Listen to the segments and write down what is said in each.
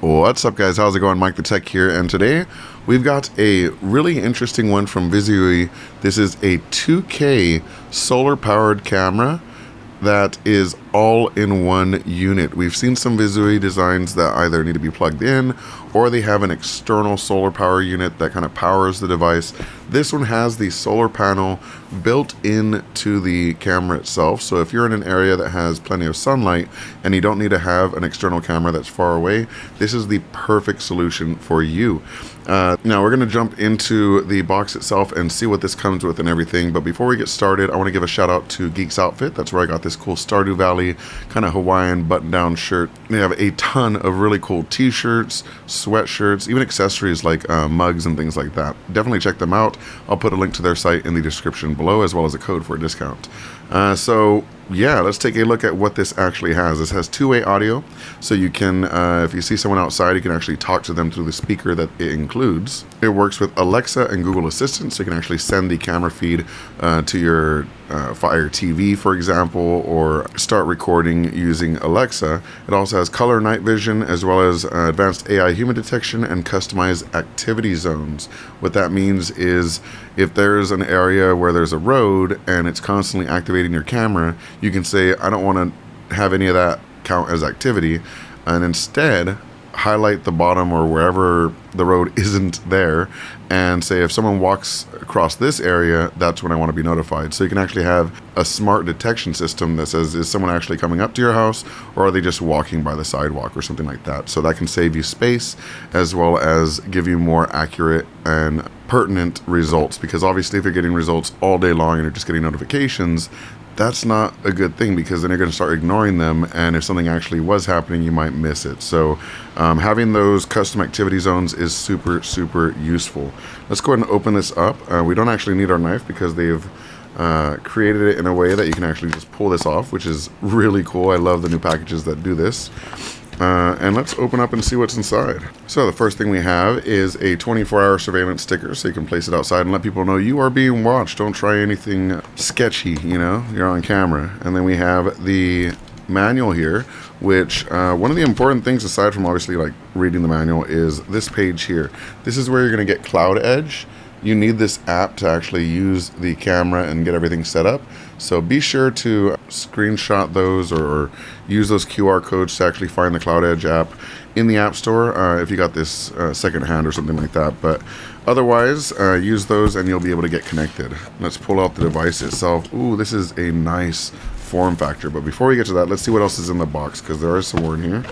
What's up, guys? How's it going? MikeTheTech here, and today we've got a really interesting one from VIZIUUY. This is a 2K solar-powered camera that is all in one unit. We've seen some VIZIUUY designs that either need to be plugged in or they have an external solar power unit that kind of powers the device. This one has the solar panel built into the camera itself. So if you're in an area that has plenty of sunlight and you don't need to have an external camera that's far away, this is the perfect solution for you. Now we're going to jump into the box itself and see what this comes with and everything. But before we get started, I want to give a shout out to Geeks Outfit. That's where I got this cool Stardew Valley kind of Hawaiian button-down shirt. They have a ton of really cool t-shirts, sweatshirts, even accessories like mugs and things like that. Definitely check them out. I'll put a link to their site in the description below, as well as a code for a discount. So yeah, let's take a look at what this actually has. This has two-way audio, so you can, if you see someone outside, you can actually talk to them through the speaker that it includes. It works with Alexa and Google Assistant, so you can actually send the camera feed to your Fire TV, for example, or start recording using Alexa. It also has color night vision, as well as advanced AI human detection and customized activity zones. What that means is if there's an area where there's a road and it's constantly activating your camera, you can say, I don't want to have any of that count as activity, and instead highlight the bottom or wherever the road isn't there and say, if someone walks across this area, that's when I want to be notified. So you can actually have a smart detection system that says, is someone actually coming up to your house, or are they just walking by the sidewalk or something like that? So that can save you space, as well as give you more accurate and pertinent results, because obviously if you're getting results all day long and you're just getting notifications, that's not a good thing, because then you're going to start ignoring them, and if something actually was happening, you might miss it. So having those custom activity zones is super useful. Let's go ahead and open this up. We don't actually need our knife because they've created it in a way that you can actually just pull this off, which is really cool. I love the new packages that do this. And let's open up and see what's inside. So the first thing we have is a 24-hour surveillance sticker, so you can place it outside and let people know you are being watched. Don't try anything sketchy, you know, you're on camera. And then we have the manual here, which one of the important things, aside from obviously like reading the manual, is this page here. This is where you're going to get Cloud Edge. You need this app to actually use the camera and get everything set up. So be sure to screenshot those or use those QR codes to actually find the Cloud Edge app in the App Store if you got this secondhand or something like that. But otherwise, use those and you'll be able to get connected. Let's pull out the device itself. Ooh, this is a nice form factor. But before we get to that, let's see what else is in the box, because there is some more in here.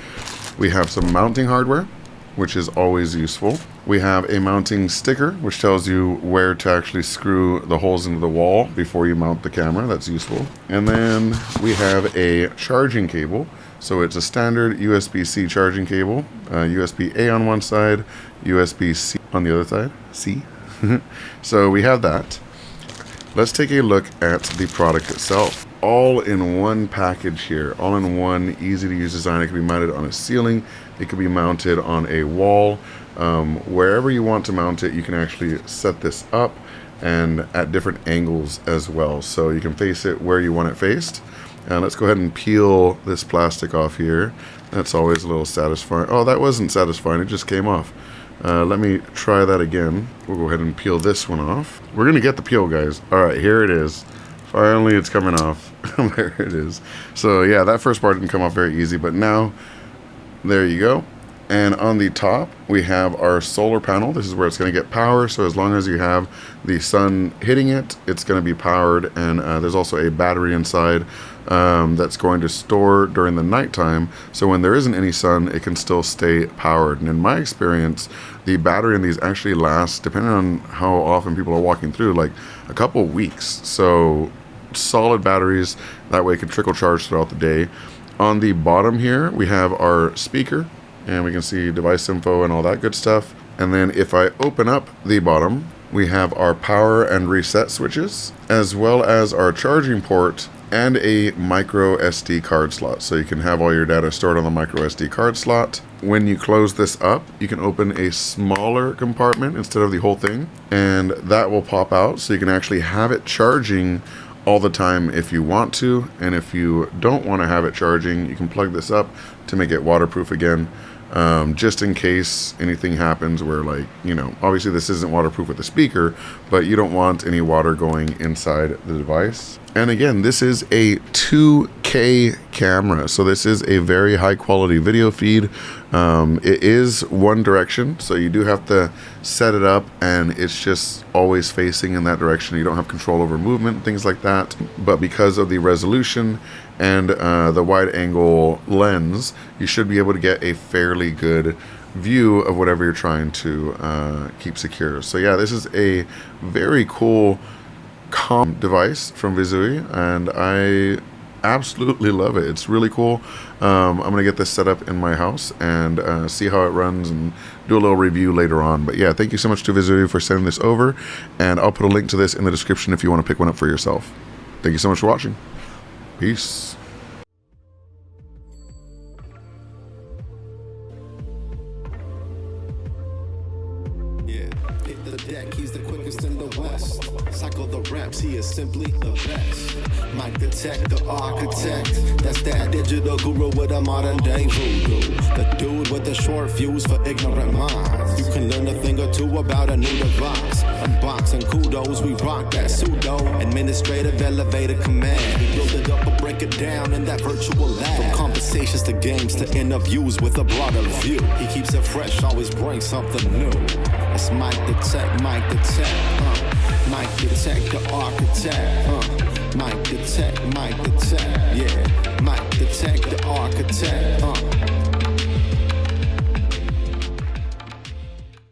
We have some mounting hardware, which is always useful. We have a mounting sticker, which tells you where to actually screw the holes into the wall before you mount the camera. That's useful. And then we have a charging cable. So it's a standard USB-C charging cable, USB-A on one side, USB-C on the other side, C. So we have that. Let's take a look at the product itself. All in one package here, all in one easy to use design. It can be mounted on a ceiling, it could be mounted on a wall, wherever you want to mount it. You can actually set this up and at different angles as well, so you can face it where you want it faced. Let's go ahead and peel this plastic off here. That's always a little satisfying. Oh, that wasn't satisfying, it just came off. Let me try that again. We'll go ahead and peel this one off. We're gonna get the peel, guys. All right, here it is. Finally, it's coming off. There it is. So yeah, that first part didn't come off very easy, but now, there you go. And on the top, we have our solar panel. This is where it's going to get power. So as long as you have the sun hitting it, it's going to be powered. And there's also a battery inside that's going to store during the nighttime. So when there isn't any sun, it can still stay powered. And in my experience, the battery in these actually lasts, depending on how often people are walking through, like a couple weeks. So solid batteries, that way it can trickle charge throughout the day. On the bottom here, we have our speaker, and we can see device info and all that good stuff. And then if I open up the bottom, we have our power and reset switches, as well as our charging port and a micro SD card slot. So you can have all your data stored on the micro SD card slot. When you close this up, you can open a smaller compartment instead of the whole thing, and that will pop out, so you can actually have it charging all the time if you want to. And if you don't want to have it charging, you can plug this up to make it waterproof again. just in case anything happens where, like, you know, obviously this isn't waterproof with the speaker, but you don't want any water going inside the device. And again, this is a 2K camera, so this is a very high quality video feed. It is one direction, so you do have to set it up and it's just always facing in that direction. You don't have control over movement, things like that. But because of the resolution and the wide angle lens, you should be able to get a fairly good view of whatever you're trying to keep secure. So yeah, this is a very cool device from VIZIUUY, and I absolutely love it. It's really cool. I'm gonna get this set up in my house and see how it runs and do a little review later on. But yeah, thank you so much to VIZIUUY for sending this over, and I'll put a link to this in the description if you want to pick one up for yourself. Thank you so much for watching. Peace. The deck, he's the quickest in the West. Cycle the raps, he is simply the best. MikeTheTech, the architect. That's that digital guru with a modern day voodoo. The dude with the short fuse for ignorant minds. You can learn a thing or two about a new device. Unboxing kudos, we rock that pseudo administrative elevator command. We build it up or break it down in that virtual lab. From conversations to games to interviews with a broader view. He keeps it fresh, always brings something new. It's MikeTheTech, MikeTheTech, MikeTheTech, the architect, MikeTheTech, MikeTheTech.